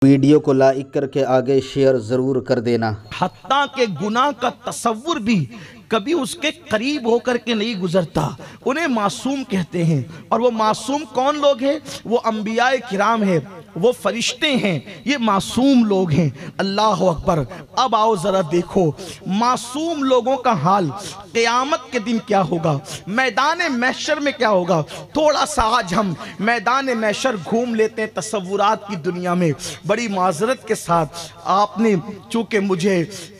Video को like करके आगे शेयर ज़रूर कर देना। हत्ता के गुनाह का तसव्वुर भी कभी उसके करीब होकर के नहीं गुजरता। उन्हें मासूम कहते हैं। और वो मासूम कौन लोग हैं? वो अंबियाए किराम है, वो फरिश्ते हैं, ये मासूम लोग हैं। अल्लाह अकबर। अब आओ जरा देखो मासूम लोगों का हाल क़यामत के दिन क्या होगा, मैदान महशर में क्या होगा। थोड़ा सा आज हम मैदान महशर घूम लेते हैं तसव्वुरात की दुनिया में। बड़ी माजरत के साथ आपने चूँकि मुझे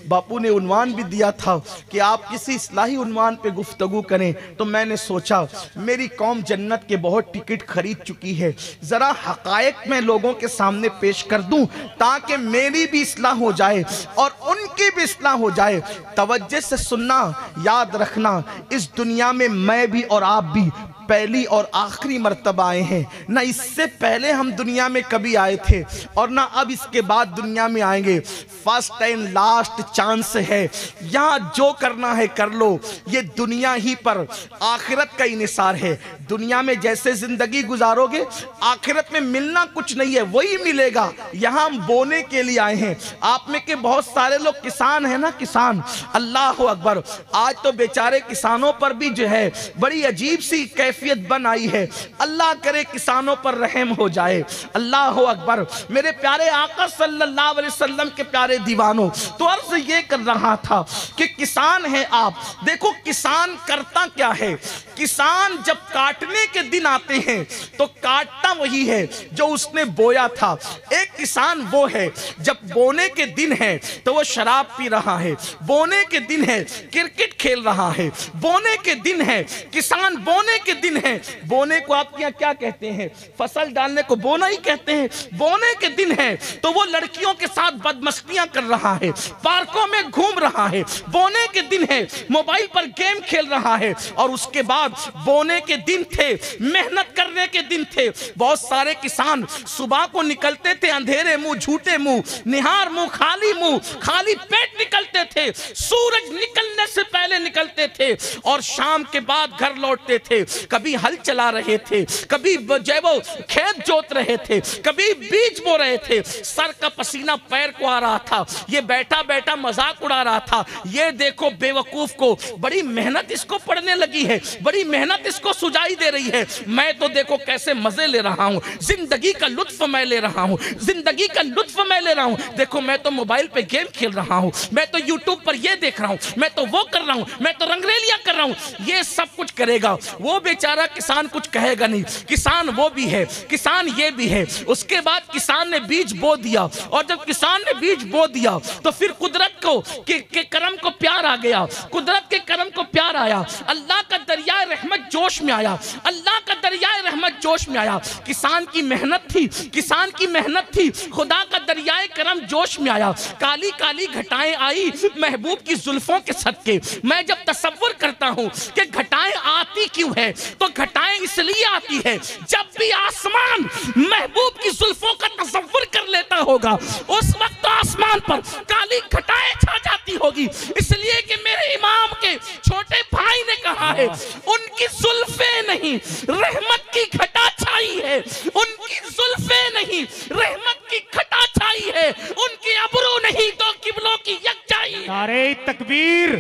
बापू ने उन्वान भी दिया था कि आप किसी इस्लाही उन्वान पे गुफ्तगू करें, तो मैंने सोचा मेरी कौम जन्नत के बहुत टिकट खरीद चुकी है, ज़रा हक़ाइक़ में लोगों के सामने पेश कर दूं ताकि मेरी भी इस्लाह हो जाए और उनकी भी इस्लाह हो जाए। तवज्जो से सुनना, याद रखना, इस दुनिया में मैं भी और आप भी पहली और आखिरी मर्तबा आए हैं। ना इससे पहले हम दुनिया में कभी आए थे और ना अब इसके बाद दुनिया में आएंगे। फर्स्ट एंड लास्ट चांस है। यहाँ जो करना है कर लो। ये दुनिया ही पर आखिरत का इनिसार है। दुनिया में जैसे जिंदगी गुजारोगे आखिरत में मिलना कुछ नहीं है, वही मिलेगा। यहाँ हम बोने के लिए आए हैं। आप में के बहुत सारे लोग किसान हैं ना, किसान। अल्लाह अकबर। आज तो बेचारे किसानों पर भी जो है बड़ी अजीब सी कैफियत बन आई है। अल्लाह करे किसानों पर रहम हो जाए। अल्लाह अकबर। मेरे प्यारे आका सल्लल्लाहु अलैहि वसल्लम के प्यारे दीवानों, तो अर्ज ये कर रहा था कि किसान है आप। देखो किसान करता क्या है। किसान जब काटने के दिन आते हैं तो काटता वही है जो उसने बोया था। एक किसान वो है जब बोने के दिन है तो वो शराब पी रहा है, बोने के दिन है क्रिकेट खेल रहा है, बोने के दिन है किसान, बोने के दिन है। बोने को आपके यहाँ क्या कहते हैं? फसल डालने को बोना ही कहते हैं। बोने के दिन है तो वो लड़कियों के साथ बदमस्तियां कर रहा है, पार्कों में घूम रहा है। बोने के दिन है मोबाइल पर गेम खेल रहा है। और उसके बाद बोने के दिन थे, मेहनत करने के दिन थे। बहुत सारे किसान सुबह को निकलते थे अंधेरे मुंह, झूठे मुंह, निहार मुंह, खाली मुंह, खाली पेट निकलते थे। सूरज निकलने से पहले निकलते थे और शाम के बाद घर लौटते थे। कभी हल चला रहे थे, कभी जो वो खेत जोत रहे थे, कभी बीज बो रहे थे। सर का पसीना पैर को आ रहा था। ये बैठा बैठा मजाक उड़ा रहा था। ये देखो बेवकूफ को, बड़ी मेहनत इसको पड़ने लगी है, बड़ी मेहनत इसको सुझाई दे रही है। मैं तो देखो कैसे मजे ले रहा हूँ, जिंदगी का लुत्फ मैं ले रहा हूँ, जिंदगी का लुत्फ मैं ले रहा हूँ। देखो मैं तो मोबाइल पे गेम खेल रहा हूँ, मैं तो यूट्यूब पर ये देख रहा हूँ, मैं तो वो कर रहा हूँ, मैं तो रंगरेलियां कर रहा हूँ। ये सब कुछ करेगा वो बेचारा किसान, कुछ कहेगा नहीं। किसान वो भी है, किसान ये भी है। उसके बाद किसान ने बीज बो दिया और जब किसान ने बीज बो दिया तो फिर कुदरत को के करम को प्यार आ गया, कुदरत के करम को प्यार आया। अल्लाह का दरिया रहमत जोश में आया, अल्लाह का दरिया रहमत जोश में आया। किसान की मेहनत थी, किसान की मेहनत थी, खुदा का दरिया करम जोश में आया। काली काली घटाएं आई महबूब की जुल्फों के सदके। मैं जब तसव्वुर करता हूं कि घटाएं आती क्यों है, तो घटाएं इसलिए आती है जब भी आसमान महबूब की जुल्फों का तसव्वुर कर लेता होगा उस वक्त तो आसमान पर काली घटाएं छा जाती होगी। इसलिए कि मेरे इमाम के छोटे भाई ने कहा है उनकी जुल्फे नहीं रहमत की घटा छाई है, उनकी जुल्फे नहीं रहमत की घटा छाई है, उनकी अबरू नहीं तो किबलों की यकजाई। नारे तकबीर।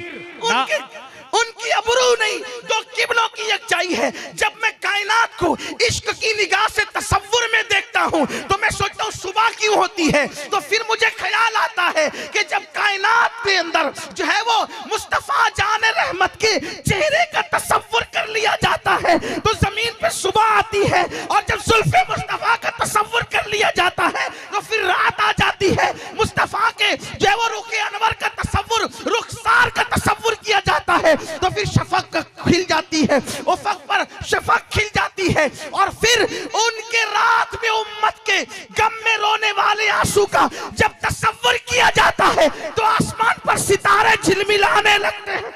उनकी अबरू नहीं तो किबलों की यकजाई है। जब मैं कायनात को इश्क की निगाह से तसव्वुर में देखता हूँ तो मैं सोचता हूँ सुबह क्यों होती है। तो फिर मुझे ख्याल आता है कि जब कायनात के अंदर जो है वो मुस्तफा जान रहमत के चेहरे का तसव्वुर कर लिया जाता है तो जमीन पे सुबह आती है। और जब जुल्फे मुस्तफा का तसव्वुर कर लिया जाता है तो फिर रात आ जाती है। मुस्तफा के जो है वो रुखे अनवर का तसव्वुर, रुखसार का तसव्वुर किया जाता है तो फिर शफक खिल जाती है, उफक पर शफक खिल जाती है। और फिर उनके रात में उम्मत के गम में रोने वाले आंसू का जब तसव्वुर किया जाता है तो आसमान पर सितारे झिलमिलाने लगते हैं।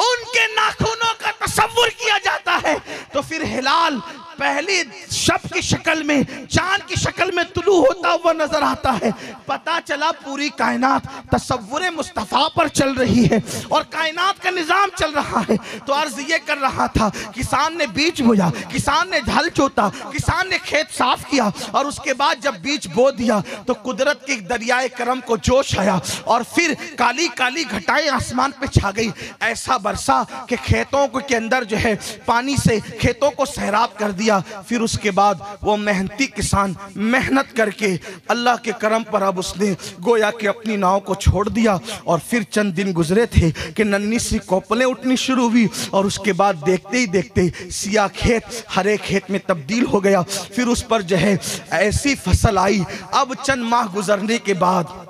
उनके नाखूनों का तसव्वुर किया जाता है तो फिर हिलाल पहली शब की शक्ल में, चांद की शक्ल में तुलू होता हुआ नजर आता है। पता चला पूरी कायनात तसव्वुर मुस्तफा पर चल रही है और कायनात का निजाम चल रहा है। तो अर्ज ये कर रहा था, किसान ने बीज बोया, किसान ने हल जोता, किसान ने खेत साफ किया और उसके बाद जब बीज बो दिया तो कुदरत के दरियाए करम को जोश आया और फिर काली काली घटाएं आसमान पे छा गई। ऐसा बरसा कि खेतों के अंदर जो है पानी से खेतों को सैराब कर दिया। फिर उसके बाद वो मेहनती किसान मेहनत करके अल्लाह के करम पर अब उसने गोया कि अपनी नाव को छोड़ दिया। और फिर चंद दिन गुजरे थे कि नन्ही सी कोपलें उठनी शुरू हुई और उसके बाद देखते ही देखते सिया खेत हरे खेत में तब्दील हो गया। फिर उस पर जो है ऐसी फसल आई। अब चंद माह गुजरने के बाद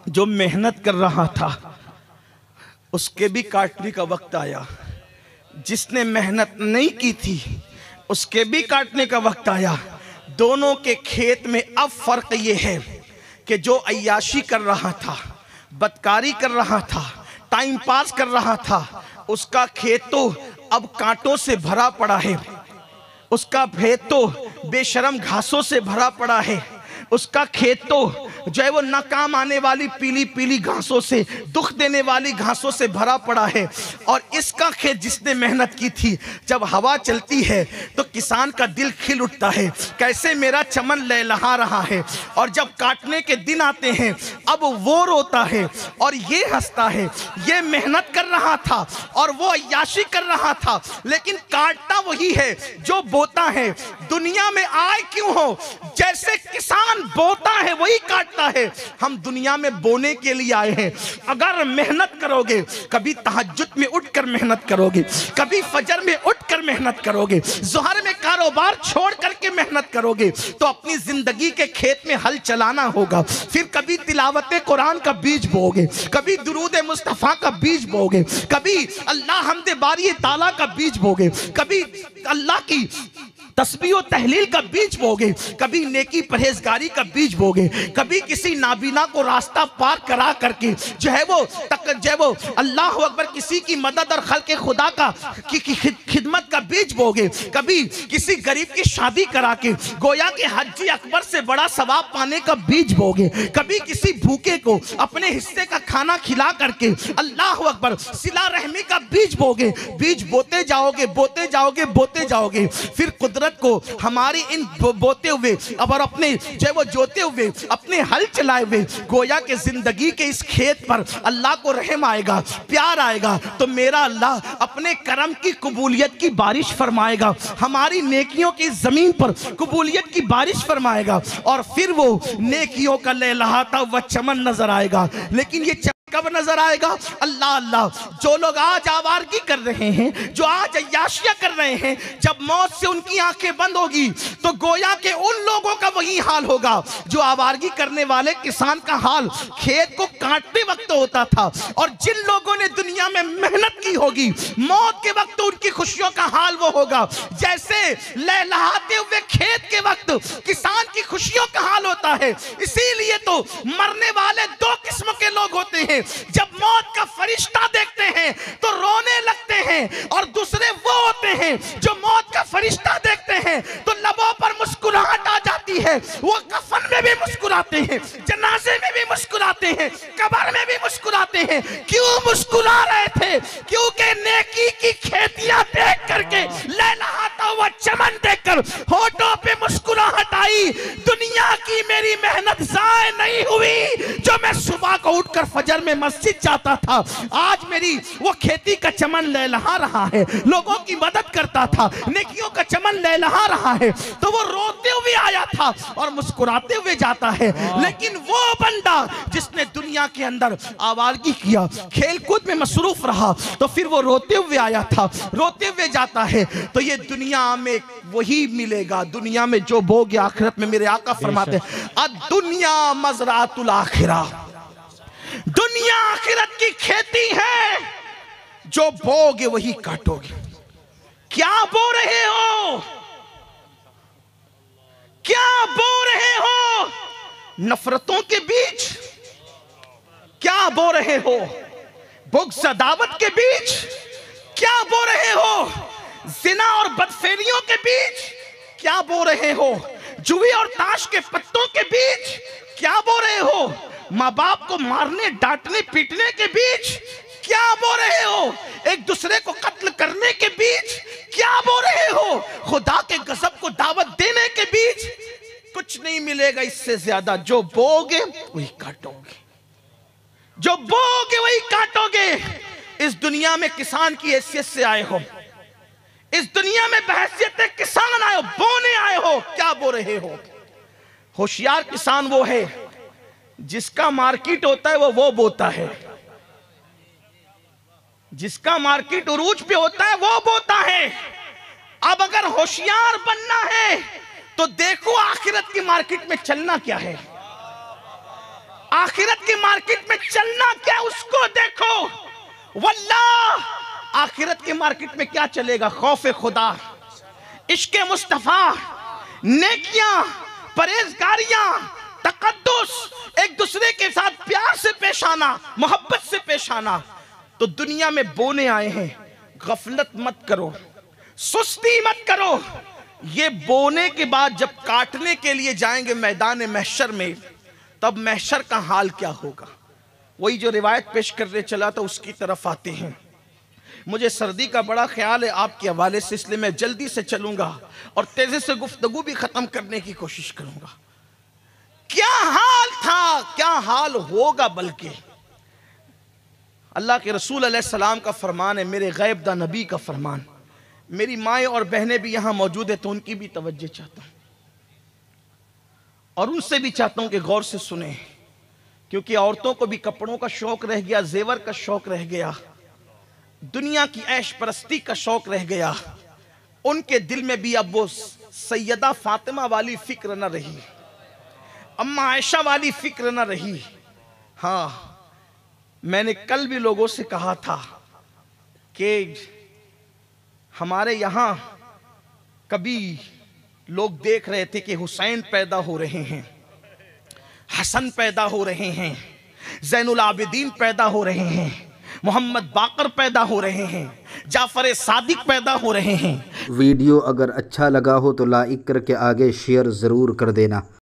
जो मेहनत कर रहा था उसके भी काटने का वक्त आया, जिसने मेहनत नहीं की थी उसके भी काटने का वक्त आया। दोनों के खेत में अब फर्क ये है कि जो अय्याशी कर रहा था, बदकारी कर रहा था, टाइम पास कर रहा था, उसका खेत तो अब कांटों से भरा पड़ा है, उसका खेत तो बेशरम घासों से भरा पड़ा है, उसका खेत तो जो है वो न काम आने वाली पीली पीली घासों से, दुख देने वाली घासों से भरा पड़ा है। और इसका खेत जिसने मेहनत की थी, जब हवा चलती है तो किसान का दिल खिल उठता है, कैसे मेरा चमन लहलहा रहा है। और जब काटने के दिन आते हैं अब वो रोता है और ये हंसता है। ये मेहनत कर रहा था और वो अय्याशी कर रहा था, लेकिन काटता वही है जो बोता है। दुनिया में आए क्यों हो, जैसे किसान बोता है वही काटता है। हम दुनिया में बोने के लिए आए हैं। अगर मेहनत करोगे, कभी तहज्जुद में उठकर मेहनत करोगे, कभी फजर में उठकर मेहनत करोगे, ज़ोहर में कारोबार छोड़ करके मेहनत करोगे, तो अपनी जिंदगी के खेत में हल चलाना होगा। फिर कभी तिलावत कुरान का बीज बोओगे, कभी दुरूद मुस्तफ़ा का बीज बोओगे, कभी अल्लाह हमदे बारी ताला का बीज बोओगे, कभी अल्लाह की तस्बीह और तहलील का बीज बोगे, कभी नेकी परहेजगारी का बीज बोगे, कभी किसी नाबीना को रास्ता पार करा करके जो है वो अल्लाह अकबर किसी की मदद और खल्क़े खुदा का की खिदमत का बीज बोगे, कभी किसी गरीब की शादी करा के गोया के हज्जी अकबर से बड़ा सवाब पाने का बीज बोगे, कभी किसी भूखे को अपने हिस्से का खाना खिला करके अल्लाह अकबर सिला रहमी का बीज बोगे। बीज बोते जाओगे, बोते जाओगे, बोते जाओगे, फिर कुदरत को हमारी इन बोते हुए और अपने जो वो जोते हुए, अपने हल चलाए हुए गोया के जिंदगी के इस खेत पर अल्लाह को रहम आएगा, प्यार आएगा, तो मेरा अल्लाह अपने करम की कबूलियत की बारिश फरमाएगा, हमारी नेकियों की जमीन पर कबूलियत की बारिश फरमाएगा और फिर वो नेकियों का लहलहाता हुआ चमन नजर आएगा। लेकिन ये कब नजर आएगा? अल्लाह अल्लाह, जो लोग आज आवारगी कर रहे हैं, जो आज अय्याशियां कर रहे हैं, जब मौत से उनकी आंखें बंद होगी तो गोया के उन लोगों का वही हाल होगा जो आवारगी करने वाले किसान का हाल खेत को काटते वक्त होता था। और जिन लोगों ने दुनिया में मेहनत की होगी, मौत के वक्त उनकी खुशियों का हाल वो होगा जैसे लहलहाते हुए खेत के वक्त किसान की खुशियों का हाल होता है। इसीलिए तो मरने वाले दो किस्म के लोग होते हैं, जब मौत का फरिश्ता देखते हैं तो रोने लगते हैं, और दूसरे वो होते हैं जो मौत का फरिश्ता देखते हैं तो लबों पर मुस्कुराहट आ जाती है। वो कफन में भी मुस्कुराते हैं, जनाजे में भी मुस्कुराते हैं, कब्र में भी मुस्कुराते हैं। क्यों मुस्कुरा रहे थे? क्योंकि नेकी की खेतियां देख करके, लहलहाता हुआ चमन देखकर होठों पे मुस्कुराहट आई। दुनिया की मेरी मेहनत जाए नहीं हुई, जो मैं सुबह को उठकर फजर में मस्जिद जाता था, आज मेरी वो खेती का चमन लहलहा रहा है, लोगों की मदद करता था, नेकियों का चमन लहलहा रहा है। तो वो रोते हुए आया था और मुस्कुराते हुए जाता है। लेकिन वो बंदा जिसने दुनिया के अंदर आवारगी किया, खेल कूद में मसरूफ रहा, तो फिर वो रोते हुए आया था, रोते हुए जाता है। तो ये दुनिया में वही मिलेगा, दुनिया में जो बोगे आखिरत में। मेरे आका फरमाते हैं, अद-दुनिया मज़राअतुल आखिरा, दुनिया आखिरत की खेती है, जो बोगे वही काटोगे। क्या बो रहे हो? क्या बो रहे हो? नफरतों के बीच? क्या बो रहे हो? बुग़्ज़ अदावत के बीच? क्या बो रहे हो? ज़िना और बदफेलियों के बीच? क्या बो रहे हो? जुए और ताश के पत्तों के बीच क्या बो रहे हो? माँ बाप को मारने डांटने पीटने के बीच क्या बो रहे हो? एक दूसरे को कत्ल करने के बीच क्या बो रहे हो? खुदा के गजब को दावत देने के बीच कुछ नहीं मिलेगा इससे ज्यादा। जो बोगे वही काटोगे, जो बोगे वही काटोगे। इस दुनिया में किसान की हैसियत से आए हो, इस दुनिया में बहैसियत किसान आए हो, बोने आए हो, क्या बो रहे हो? होशियार किसान वो है जिसका मार्केट होता है वो बोता है, जिसका मार्केट उरूज पे होता है वो बोता है। अब अगर होशियार बनना है तो देखो आखिरत की मार्केट में चलना क्या है, आखिरत की मार्केट में चलना क्या है उसको देखो। वल्लाह आखिरत की मार्केट में क्या चलेगा? खौफ खुदा, इश्क मुस्तफा, नेकियां, परहेजगारियां, तकद्दुस, एक दूसरे के साथ प्यार से पेश आना, मोहब्बत से पेश आना। तो दुनिया में बोने आए हैं, गफलत मत करो, सुस्ती मत करो। ये बोने के बाद जब काटने के लिए जाएंगे मैदान महशर में, तब महशर का हाल क्या होगा? वही जो रिवायत पेश करने चला था उसकी तरफ आते हैं। मुझे सर्दी का बड़ा ख्याल है आपके हवाले से, इसलिए मैं जल्दी से चलूंगा और तेजी से गुफ्तगू भी खत्म करने की कोशिश करूंगा। क्या हाल था, क्या हाल होगा, बल्कि अल्लाह के रसूल अलैहिस्सलाम का फरमान है, मेरे गैबदा नबी का फरमान। मेरी माएँ और बहनें भी यहाँ मौजूद है तो उनकी भी तवज्जो चाहता हूँ और उनसे भी चाहता हूँ कि गौर से सुने, क्योंकि औरतों को भी कपड़ों का शौक रह गया, जेवर का शौक रह गया, दुनिया की ऐश परस्ती का शौक रह गया। उनके दिल में भी अब वो सैयदा फातिमा वाली फिक्र न रही, अम्मा आयशा वाली फिक्र न रही। हाँ, मैंने कल भी लोगों से कहा था कि हमारे यहाँ कभी लोग देख रहे थे कि हुसैन पैदा हो रहे हैं, हसन पैदा हो रहे हैं, ज़ैनुल आबिदीन पैदा हो रहे हैं, मोहम्मद बाकर पैदा हो रहे हैं, जाफर सादिक पैदा हो रहे हैं। वीडियो अगर अच्छा लगा हो तो लाइक करके आगे शेयर ज़रूर कर देना।